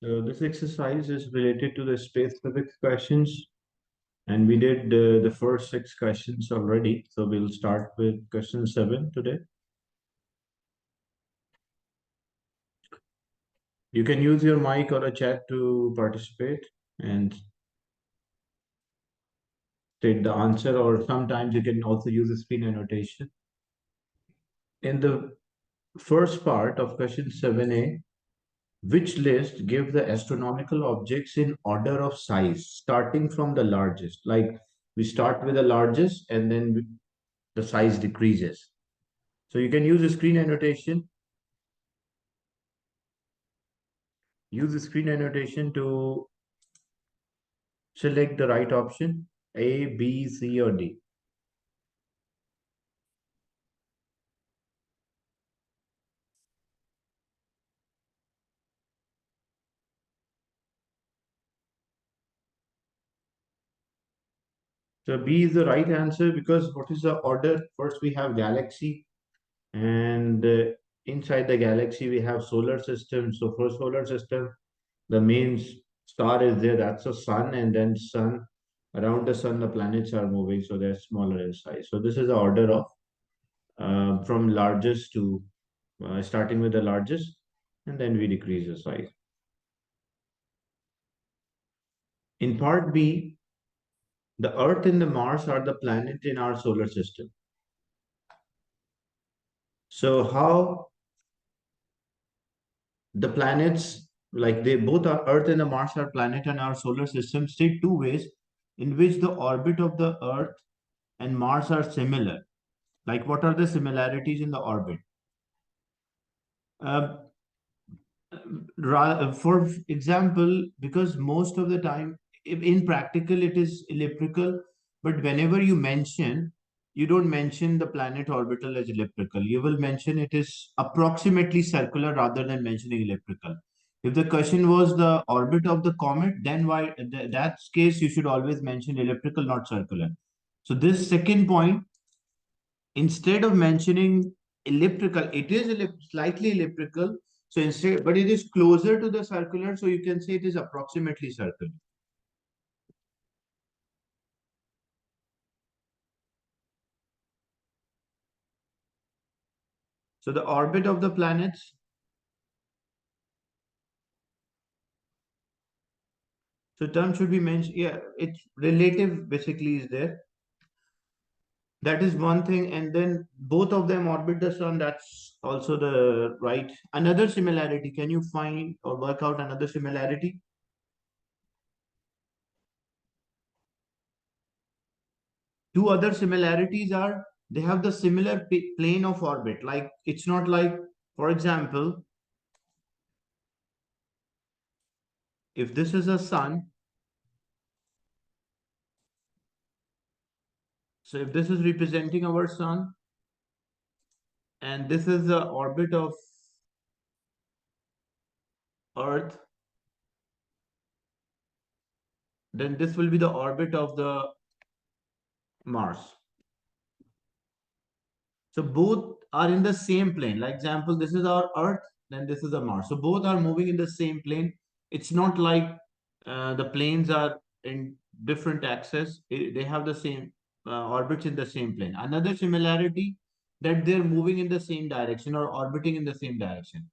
So this exercise is related to the space physics questions, and we did the first six questions already. So we'll start with question 7 today. You can use your mic or a chat to participate and state the answer, or sometimes you can also use a screen annotation. In the first part of question 7a, which list give the astronomical objects in order of size, starting from the largest? Like we start with the largest and then the size decreases. So you can use a screen annotation. Use the screen annotation to select the right option, A, B, C, or D. So B is the right answer because what is the order? First we have galaxy, and inside the galaxy we have solar system. So for solar system, the main star is there, that's the sun, and then sun, around the sun the planets are moving, so they're smaller in size. So this is the order of from largest to starting with the largest, and then we decrease the size. In part B, the Earth and the Mars are the planet in our solar system. So how the planets, like they both are, Earth and the Mars are planet in our solar system, state two ways in which the orbit of the Earth and Mars are similar. Like what are the similarities in the orbit? Uh, for example, because most of the time in practical it is elliptical, but whenever you mention, you don't mention the planet orbital as elliptical. You will mention it is approximately circular rather than mentioning elliptical. If the question was the orbit of the comet, then why that case you should always mention elliptical, not circular. So this second point, instead of mentioning elliptical, it is slightly elliptical. So instead, but it is closer to the circular, so you can say it is approximately circular. So the orbit of the planets, so term should be mentioned. Yeah, it's relative basically is there. That is one thing, and then both of them orbit the sun. That's also the right. Another similarity. Can you find or work out another similarity? Two other similarities are they have the similar plane of orbit. Like it's not like, for example, if this is a sun, so if this is representing our sun, and this is the orbit of Earth, then this will be the orbit of the Mars. So both are in the same plane. Like example, this is our Earth, then this is the Mars. So both are moving in the same plane. It's not like the planes are in different axes. They have the same orbits in the same plane. Another similarity that they're moving in the same direction or orbiting in the same direction.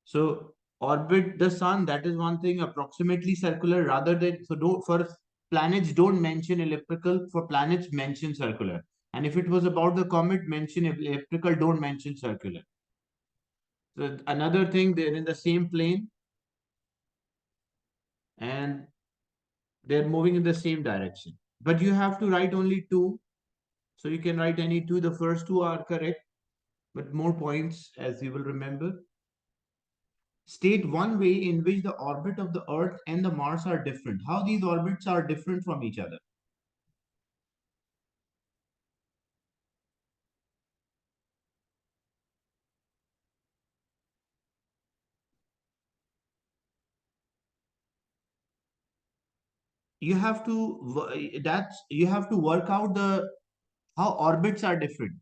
So orbit the sun, that is one thing, approximately circular rather than, so don't, for planets don't mention elliptical, for planets mention circular. And if it was about the comet, mention elliptical, don't mention circular. So another thing, they're in the same plane and they're moving in the same direction. But you have to write only two. So you can write any two. The first two are correct, but more points as you will remember. State one way in which the orbit of the Earth and the Mars are different. How these orbits are different from each other. You have to you have to work out the how orbits are different.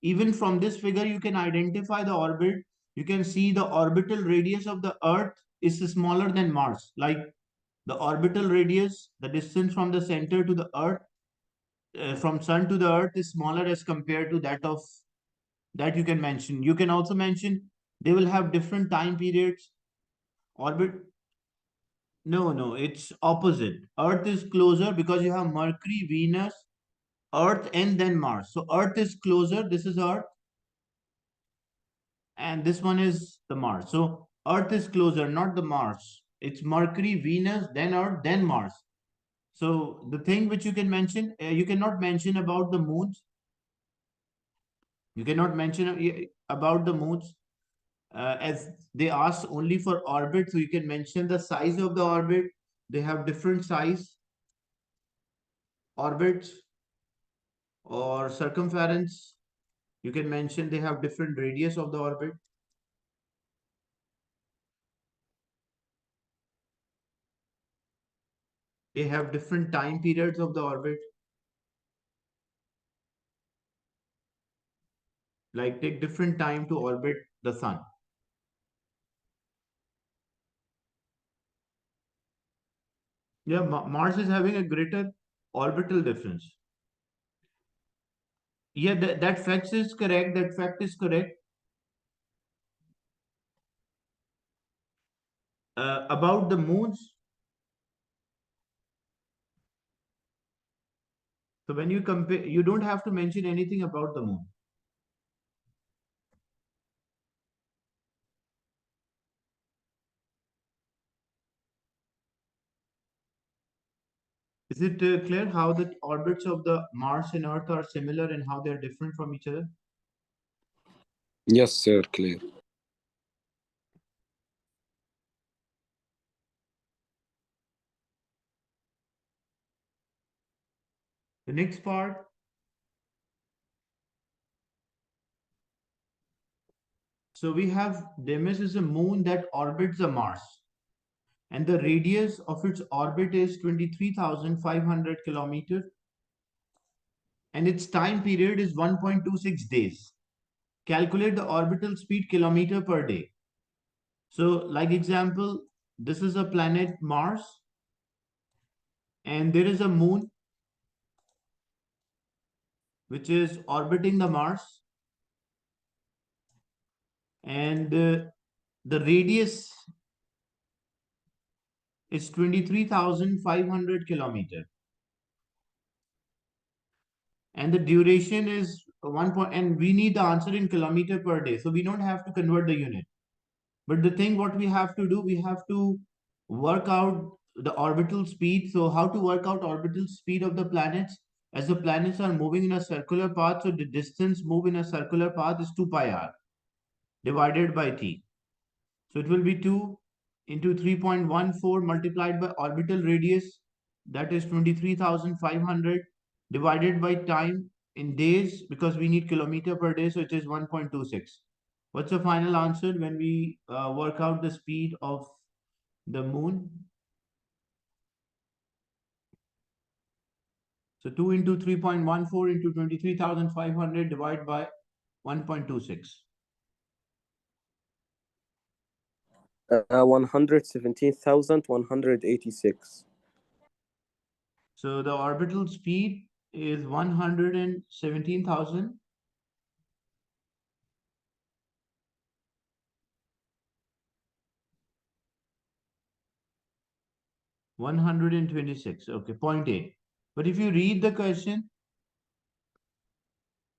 Even from this figure, you can identify the orbit. You can see the orbital radius of the Earth is smaller than Mars. Like the orbital radius, the distance from the center to the Earth, from Sun to the Earth is smaller as compared to that of that you can mention. You can also mention they will have different time periods. Orbit, no, it's opposite. Earth is closer because you have Mercury, Venus, Earth, and then Mars. So Earth is closer. This is Earth, and this one is the Mars. So Earth is closer, not the Mars. It's Mercury, Venus, then Earth, then Mars. So the thing which you cannot mention about the moons. You cannot mention about the moons as they ask only for orbit. So you can mention the size of the orbit. They have different size orbits or circumference. You can mention they have different radius of the orbit. They have different time periods of the orbit. Like take different time to orbit the sun. Yeah, Mars is having a greater orbital difference. Yeah, that fact is correct. That fact is correct. About the moons, so when you compare, you don't have to mention anything about the moon. Is it clear how the orbits of the Mars and Earth are similar and how they're different from each other? Yes, sir, clear. The next part, so we have Deimos is a moon that orbits the Mars, and the radius of its orbit is 23,500 kilometers, and its time period is 1.26 days. Calculate the orbital speed kilometer per day. So, like example, this is a planet Mars, and there is a moon which is orbiting the Mars, and the radius is 23,500 kilometer, and the duration is one point, and we need the answer in kilometer per day, so we don't have to convert the unit. But the thing what we have to do, we have to work out the orbital speed. So how to work out orbital speed of the planets? As the planets are moving in a circular path, so the distance move in a circular path is 2 pi r divided by t. So it will be 2 into 3.14 multiplied by orbital radius, that is 23,500, divided by time in days, because we need kilometer per day, so it is 1.26. What's the final answer when we work out the speed of the moon? So 2 into 3.14 into 23,500 divided by 1.26. 117,186. So the orbital speed is 117,000. 126. Okay, 0.8. But if you read the question,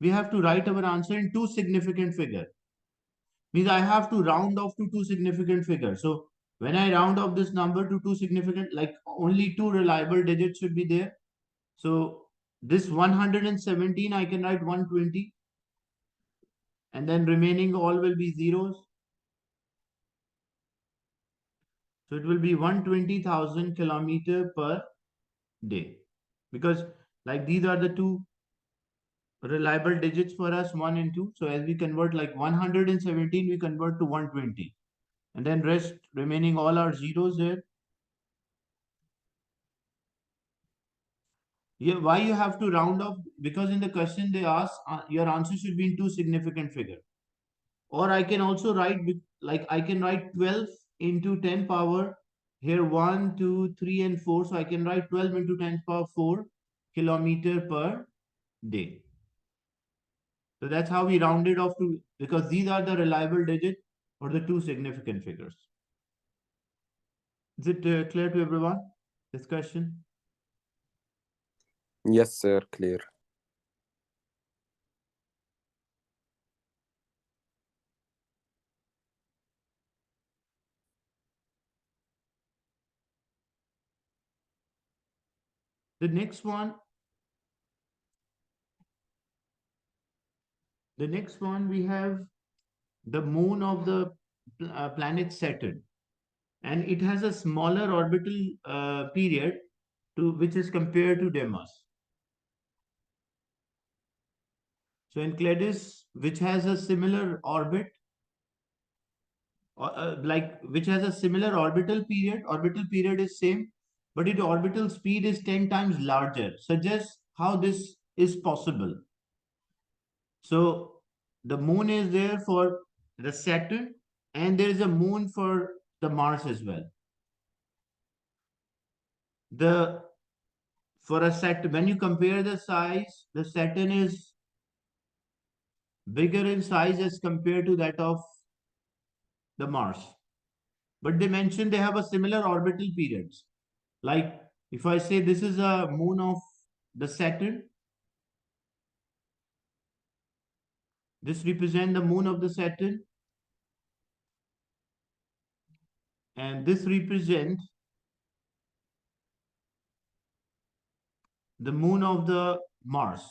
we have to write our answer in two significant figure. Means I have to round off to two significant figures. So when I round off this number to two significant, like only two reliable digits should be there. So this 117, I can write 120. And then remaining all will be zeros. So it will be 120,000 kilometer per day. Because like these are the two reliable digits for us, 1 and 2. So as we convert like 117, we convert to 120. And then rest remaining all are zeros there. Yeah, why you have to round off? Because in the question they ask, your answer should be in two significant figure. Or I can also write like I can write 12 into 10 power, here 1, 2, 3, and 4. So I can write 12 into 10 power 4 kilometer per day. So that's how we rounded off to, because these are the reliable digit or the two significant figures. Is it clear to everyone, this question? Yes, sir. Clear. The next one, we have the moon of the planet Saturn, and it has a smaller orbital period to which is compared to Deimos. So Enceladus, which has a similar orbit, which has a similar orbital period is same, but its orbital speed is 10 times larger, suggests how this is possible. So the moon is there for the Saturn, and there is a moon for the Mars as well. The for a Saturn, when you compare the size, the Saturn is bigger in size as compared to that of the Mars. But they mentioned they have a similar orbital periods. Like if I say this is a moon of the Saturn, this represents the moon of the Saturn, and this represents the moon of the Mars.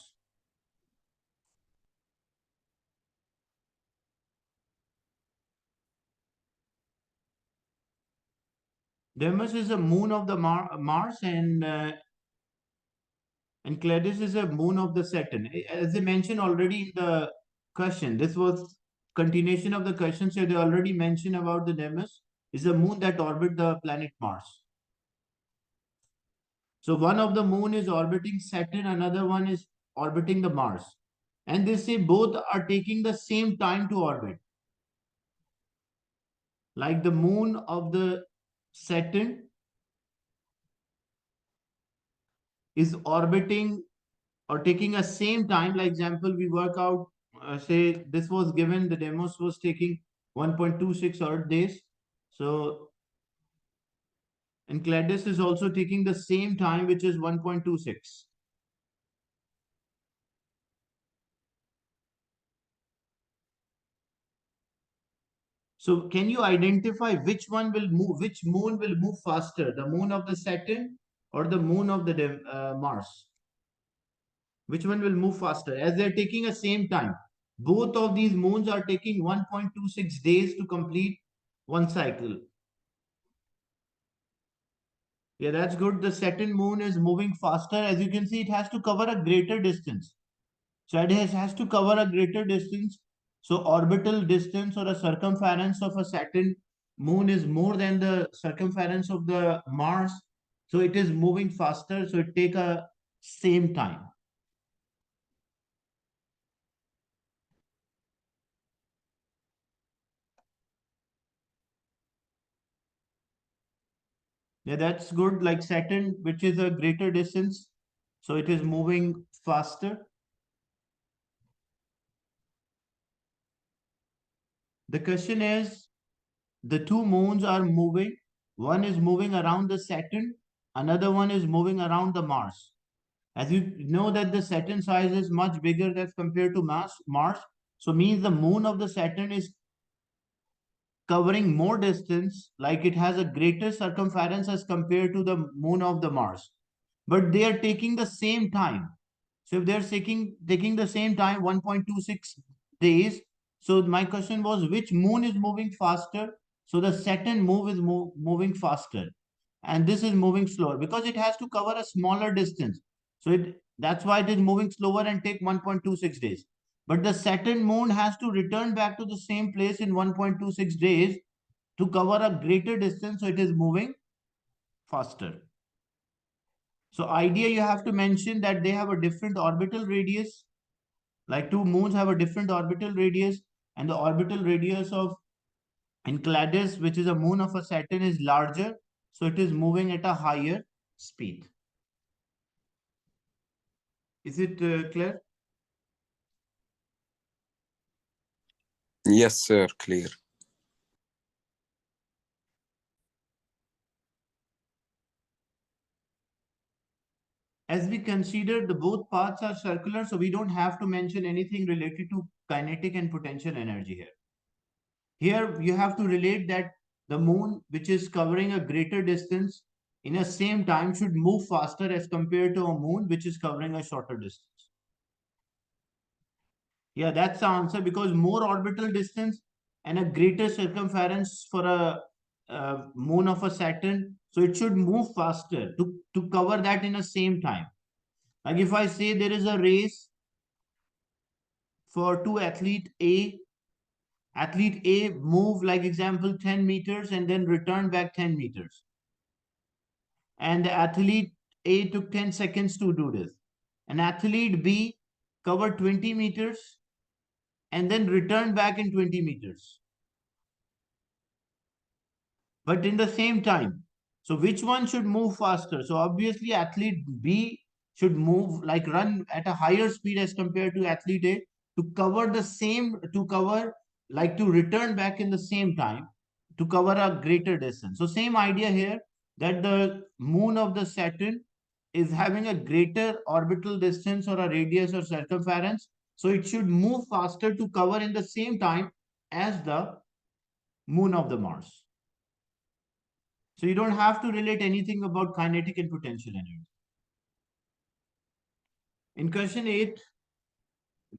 Deimos is a moon of the Mars, and Cladis is a moon of the Saturn. As they mentioned already in the question, this was continuation of the question. So they already mentioned about the Deimos is a moon that orbit the planet Mars. So one of the moon is orbiting Saturn, another one is orbiting the Mars. And they say both are taking the same time to orbit. Like the moon of the Saturn is orbiting or taking a same time. Like example, we work out, say this was given, the Deimos was taking 1.26 Earth days. So Enceladus is also taking the same time, which is 1.26. So can you identify which one will move, which moon will move faster, the moon of the Saturn or the moon of the Mars? Which one will move faster as they're taking a same time? Both of these moons are taking 1.26 days to complete one cycle. Yeah, that's good. The Saturn moon is moving faster. As you can see, it has to cover a greater distance. So it has to cover a greater distance. So orbital distance or a circumference of a Saturn moon is more than the circumference of the Mars. So it is moving faster. So it take a same time. Yeah, that's good. Like Saturn, which is a greater distance. So it is moving faster. The question is, the two moons are moving. One is moving around the Saturn, another one is moving around the Mars. As you know that the Saturn size is much bigger as compared to Mars. So means the moon of the Saturn is covering more distance, like it has a greater circumference as compared to the moon of the Mars. But they are taking the same time. So if they're taking the same time, 1.26 days. So my question was, which moon is moving faster? So the Saturn move is moving faster, and this is moving slower because it has to cover a smaller distance. So that's why it is moving slower and take 1.26 days. But the Saturn moon has to return back to the same place in 1.26 days to cover a greater distance. So it is moving faster. So idea you have to mention that they have a different orbital radius. Like two moons have a different orbital radius, and the orbital radius of Enceladus, which is a moon of a Saturn, is larger, so it is moving at a higher speed. Is it clear? Yes, sir. Clear. As we consider the both paths are circular, so we don't have to mention anything related to kinetic and potential energy here. Here you have to relate that the moon, which is covering a greater distance in a same time, should move faster as compared to a moon which is covering a shorter distance. Yeah, that's the answer, because more orbital distance and a greater circumference for a moon of a Saturn, so it should move faster to cover that in the same time. Like if I say there is a race for two athlete A move, like example, 10 meters and then return back 10 meters. And the athlete A took 10 seconds to do this. And athlete B covered 20 meters and then returned back in 20 meters. But in the same time. So which one should move faster? So obviously athlete B should move, like run at a higher speed as compared to athlete A to cover the same, to cover, like to return back in the same time to cover a greater distance. So same idea here, that the moon of the Saturn is having a greater orbital distance or a radius or circumference. So it should move faster to cover in the same time as the moon of the Mars. So you don't have to relate anything about kinetic and potential energy. In question 8,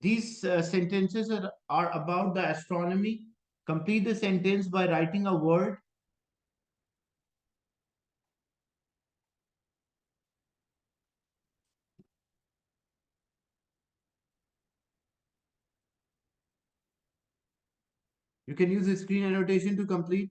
these sentences are about the astronomy. Complete the sentence by writing a word. You can use the screen annotation to complete.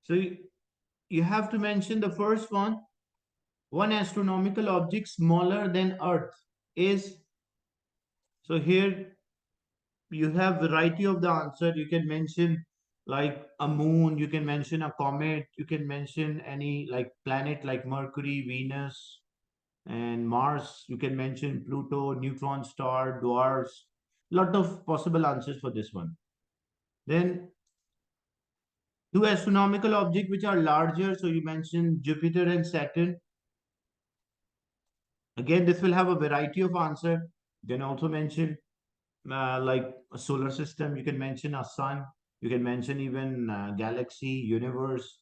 So you have to mention the first one. One astronomical object smaller than Earth is. So here you have variety of the answer. You can mention like a moon, you can mention a comet, you can mention any like planet like Mercury, Venus, and Mars. You can mention Pluto, neutron star, dwarfs. Lot of possible answers for this one. Then two astronomical objects which are larger. So you mentioned Jupiter and Saturn. Again, this will have a variety of answer. You can also mention like a solar system. You can mention a sun. You can mention even galaxy, universe.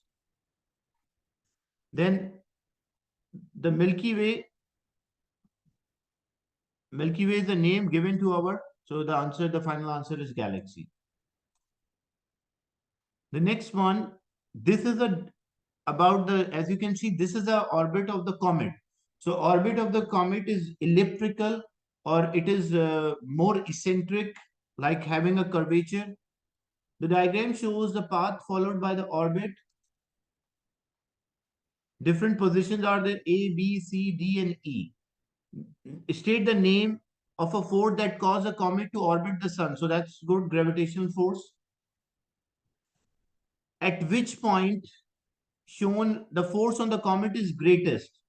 Then the Milky Way is the name given to our. So the answer, the final answer is galaxy. The next one, this is about the, as you can see, this is the orbit of the comet. So orbit of the comet is elliptical, or it is more eccentric, like having a curvature. The diagram shows the path followed by the orbit. Different positions are there: A, B, C, D, and E. State the name of a force that caused a comet to orbit the sun. So that's good, gravitational force. At which point shown the force on the comet is greatest,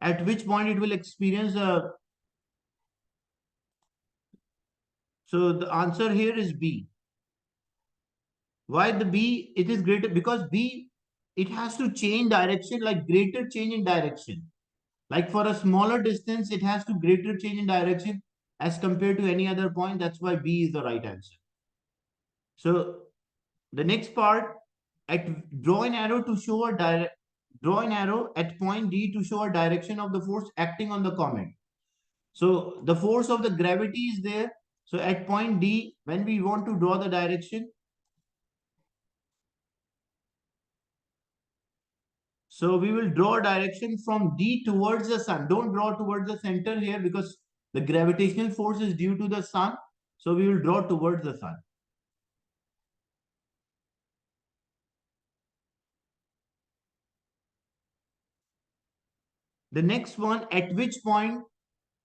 at which point it will experience a. So the answer here is B. Why the B? It is greater because B, it has to change direction, like greater change in direction. Like for a smaller distance, it has to greater change in direction as compared to any other point. That's why B is the right answer. So the next part, draw an arrow to show a direct. Draw an arrow at point D to show a direction of the force acting on the comet. So the force of the gravity is there. So at point D, when we want to draw the direction, so we will draw a direction from D towards the sun. Don't draw towards the center here because the gravitational force is due to the sun. So we will draw towards the sun. The next one, at which point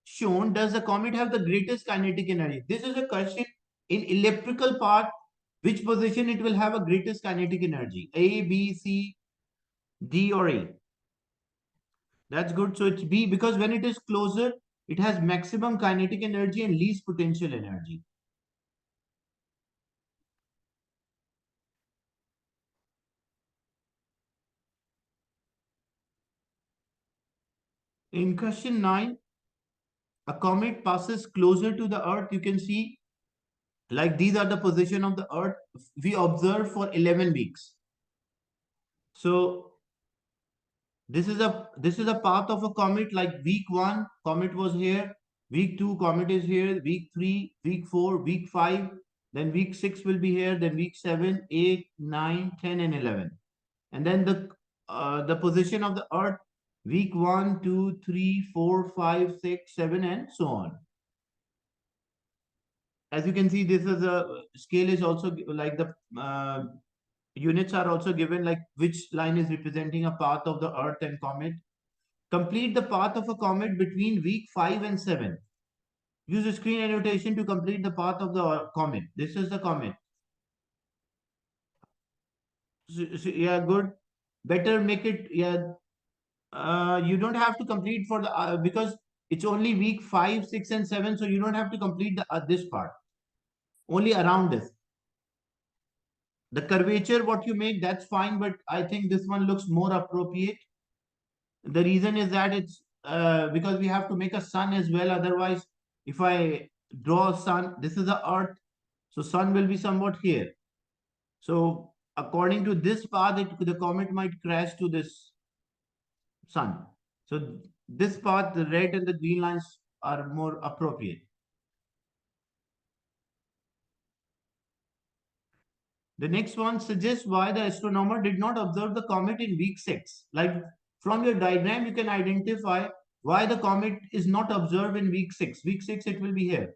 shown does the comet have the greatest kinetic energy? This is a question in elliptical path, which position it will have a greatest kinetic energy, A, B, C, D or A. That's good. So it's B, because when it is closer, it has maximum kinetic energy and least potential energy. In question 9, a comet passes closer to the Earth. You can see like these are the position of the Earth. We observe for 11 weeks. So this is a path of a comet. Like week 1 comet was here, week 2 comet is here, week 3, week 4, week 5, then week 6 will be here, then week 7, 8, 9, 10 and 11. And then the position of the Earth, week 1, 2, 3, 4, 5, 6, 7 and so on. As you can see, this is a scale is also like the units are also given, like which line is representing a path of the Earth and comet. Complete the path of a comet between week 5 and 7. Use a screen annotation to complete the path of the comet. This is the comet. So, yeah, good. Better make it, yeah. You don't have to complete for the, because it's only week 5, 6 and 7. So you don't have to complete the this part. Only around this. The curvature, what you make, that's fine. But I think this one looks more appropriate. The reason is that it's because we have to make a sun as well. Otherwise, if I draw a sun, this is the Earth, so sun will be somewhat here. So according to this path, the comet might crash to this sun. So this path, the red and the green lines are more appropriate. The next one suggests why the astronomer did not observe the comet in week 6. Like from your diagram, you can identify why the comet is not observed in week 6. Week 6, it will be here.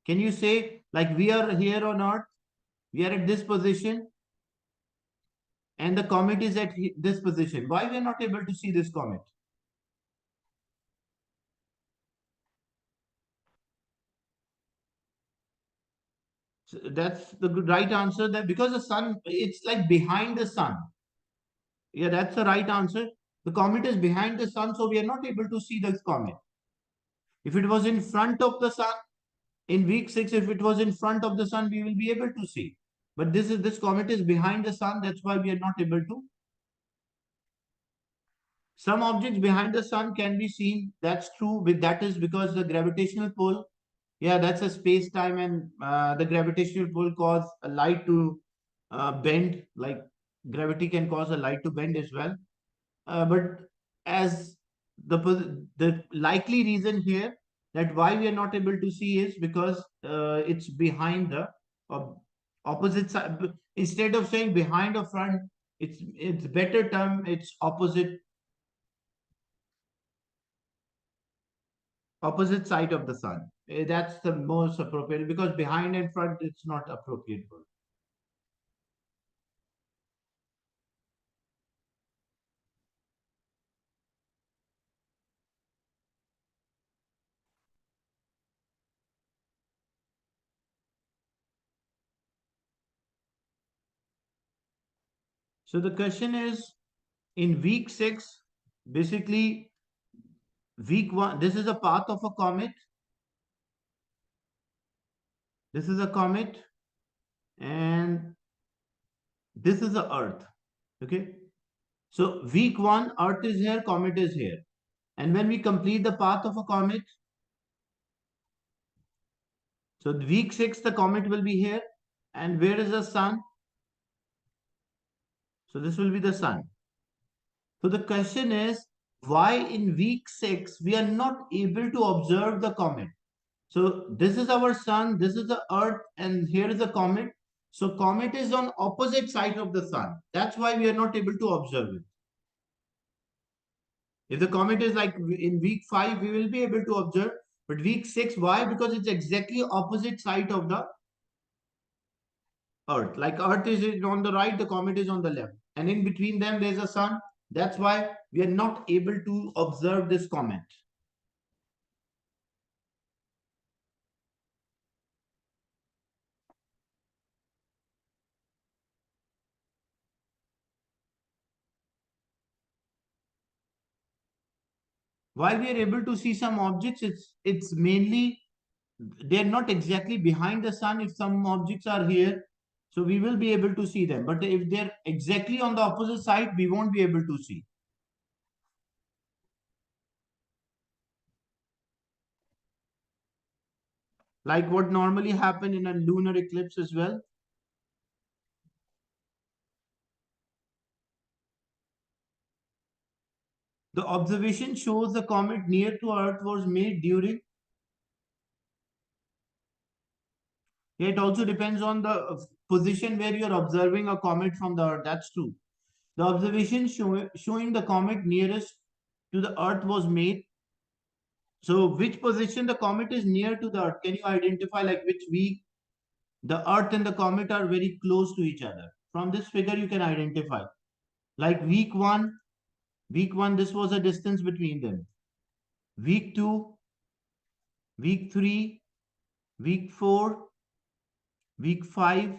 Can you say, like, we are here on Earth, we are at this position, and the comet is at this position. Why we are not able to see this comet? So that's the right answer. That because the sun, it's like behind the sun. Yeah, that's the right answer. The comet is behind the sun, so we are not able to see this comet. If it was in front of the sun, in week 6, if it was in front of the sun, we will be able to see. But this comet is behind the sun, that's why we are not able to. Some objects behind the sun can be seen. That's true. That is because the gravitational pull. Yeah, that's a space time, and the gravitational pull cause a light to bend. Like gravity can cause a light to bend as well. But as the likely reason here that why we are not able to see is because it's behind the uh, opposite side. Instead of saying behind or front, it's better term. It's opposite side of the sun. That's the most appropriate, because behind and front it's not appropriate word. So the question is, in week 6, basically week 1, this is a path of a comet. This is a comet, and this is the Earth. Okay. So week 1, Earth is here, comet is here. And when we complete the path of a comet, so week 6, the comet will be here. And where is the sun? So this will be the sun. So the question is, why in week 6 we are not able to observe the comet? So this is our sun, this is the Earth, and here is the comet. So comet is on opposite side of the sun. That's why we are not able to observe it. If the comet is like in week 5, we will be able to observe. But week 6, why? Because it's exactly opposite side of the Earth. Like Earth is on the right, the comet is on the left. And in between them, there's a sun. That's why we are not able to observe this comet. While we are able to see some objects, it's mainly they're not exactly behind the sun. If some objects are here, so we will be able to see them. But if they're exactly on the opposite side, we won't be able to see. Like what normally happen in a lunar eclipse as well. The observation shows the comet near to Earth was made during. Yeah, it also depends on the position where you are observing a comet from the Earth. That's true. The observation showing the comet nearest to the Earth was made. So, which position the comet is near to the Earth? Can you identify like which week the Earth and the comet are very close to each other? From this figure, you can identify. Like week one, this was a distance between them. Week two, week three, week four, week five,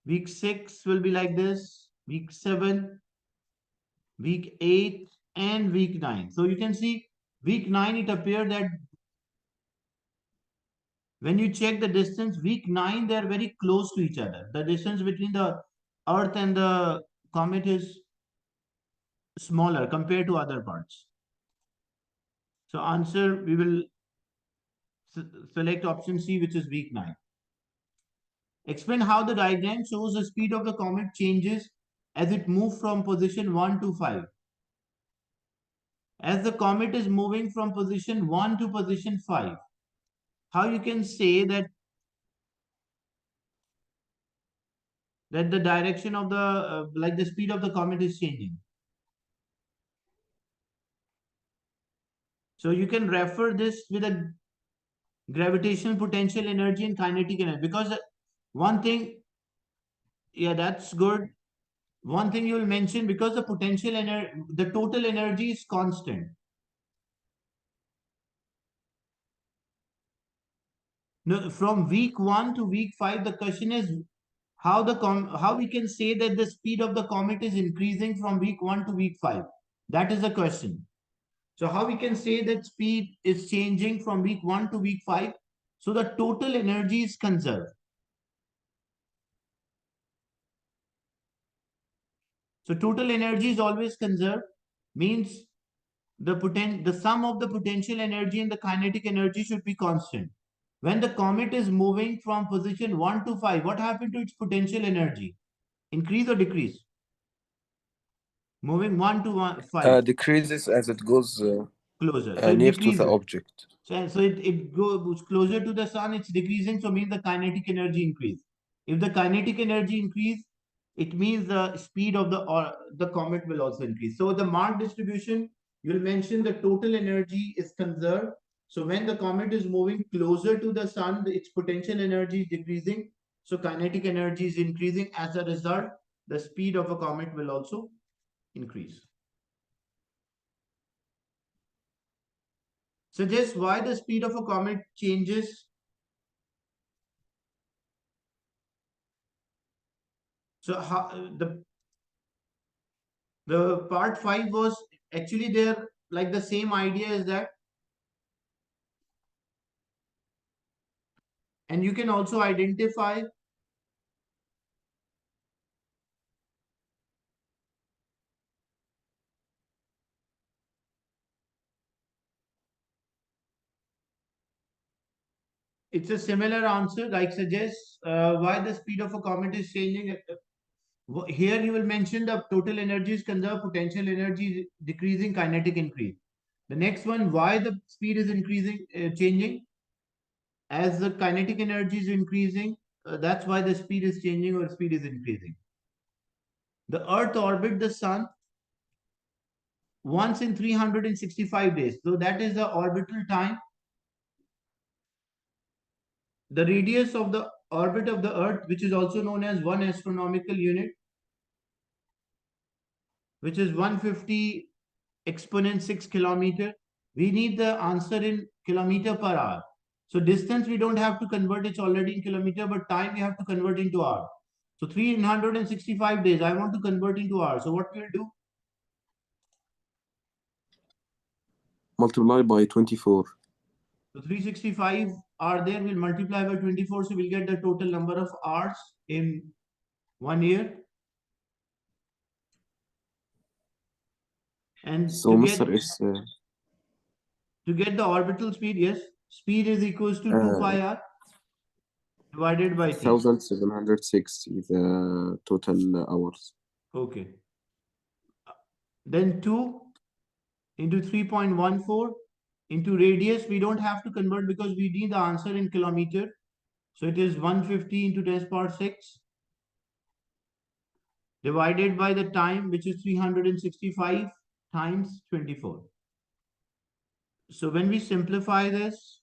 week six will be like this, week seven, week eight, and week nine. So you can see week nine, it appeared that when you check the distance, week nine, they are very close to each other. The distance between the Earth and the comet is smaller compared to other parts. So answer, we will select option C, which is week nine. Explain how the diagram shows the speed of the comet changes as it moves from position 1 to 5. As the comet is moving from position 1 to position 5, how you can say that the direction of the like the speed of the comet is changing. So you can refer this with a gravitational potential energy and kinetic energy, because one thing, yeah, that's good. One thing you will mention, because the potential energy, the total energy is constant. No, from week 1 to week 5, the question is how we can say that the speed of the comet is increasing from week 1 to week 5. That is the question. So how we can say that speed is changing from week 1 to week 5? So the total energy is conserved. So total energy is always conserved, means the sum of the potential energy and the kinetic energy should be constant. When the comet is moving from position 1 to 5, what happened to its potential energy? Increase or decrease? Moving 1 to 5, Decreases as it goes closer. So it near to the decreases. object. So it goes closer to the sun, it's decreasing, so means the kinetic energy increase. If the kinetic energy increase, it means the speed of the comet will also increase. So the mark distribution, you'll mention the total energy is conserved. So when the comet is moving closer to the sun, its potential energy is decreasing. So kinetic energy is increasing. As a result, the speed of a comet will also increase. Suggest why the speed of a comet changes. So how, the part 5 was actually there, like the same idea is that, and you can also identify it's a similar answer, like suggests why the speed of a comet is changing. Here you will mention the total energy is conserved, potential energy is decreasing, kinetic increase. The next one, why the speed is increasing, changing, as the kinetic energy is increasing, that's why the speed is changing or speed is increasing. The Earth orbit the sun once in 365 days. So that is the orbital time. The radius of the orbit of the Earth, which is also known as 1 astronomical unit. which is 150 exponent 6 kilometer. We need the answer in kilometer per hour. So distance we don't have to convert, it's already in kilometer, but time we have to convert into hour. So 365 days, I want to convert into hours. So what we'll do? Multiply by 24. So 365 are there, we'll multiply by 24, so we'll get the total number of hours in 1 year. And So, to Mr. get Is the orbital speed, yes, speed is equals to 2 pi r divided by t. 1760 the total hours. Okay. Then 2 into 3.14 into radius. We don't have to convert because we need the answer in kilometer. So it is 150 into 10 to the power 6 divided by the time, which is 365 times 24. So when we simplify this,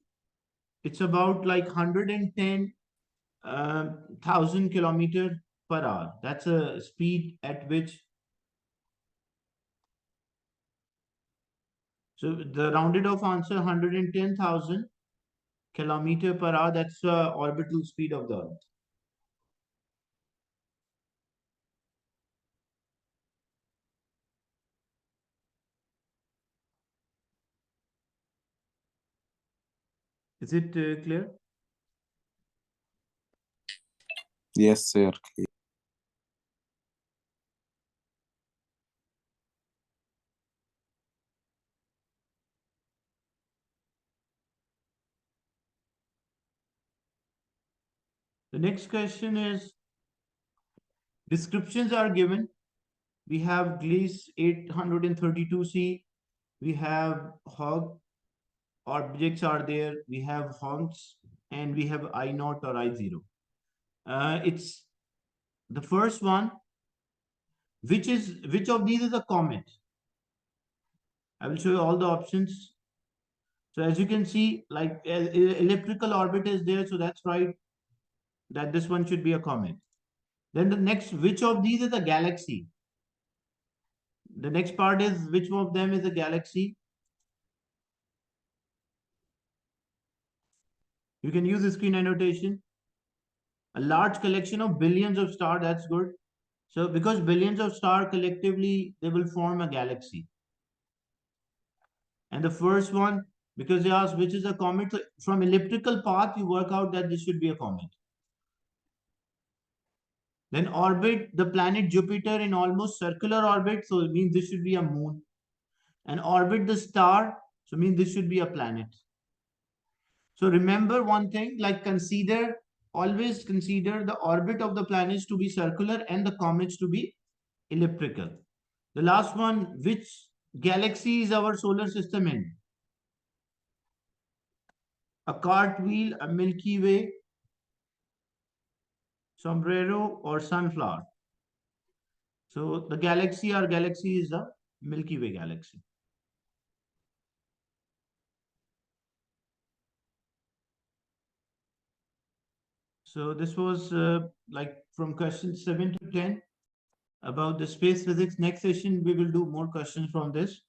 it's about like 110,000 kilometer per hour. That's a speed at which. So the rounded off answer 110,000 kilometer per hour. That's the orbital speed of the Earth. Is it clear? Yes, sir. The next question is, descriptions are given. We have Gliese 832c. We have Hog objects are there. We have honks and we have I naught or I zero. It's the first one. Which of these is a comet? I will show you all the options. So as you can see, like elliptical orbit is there, so that's right. That this one should be a comet. Then the next, which of these is a galaxy? The next part is which of them is a galaxy? You can use the screen annotation. A large collection of billions of stars, that's good. So because billions of stars collectively, they will form a galaxy. And the first one, because they asked which is a comet, so from elliptical path, you work out that this should be a comet. Then orbit the planet Jupiter in almost circular orbit, so it means this should be a moon. And orbit the star, so it means this should be a planet. So remember one thing, like always consider the orbit of the planets to be circular and the comets to be elliptical. The last one, which galaxy is our solar system in? A cartwheel, a Milky Way, sombrero, or sunflower. So the galaxy is the Milky Way galaxy. So this was like from question 7 to 10 about the space physics. Next session, we will do more questions from this.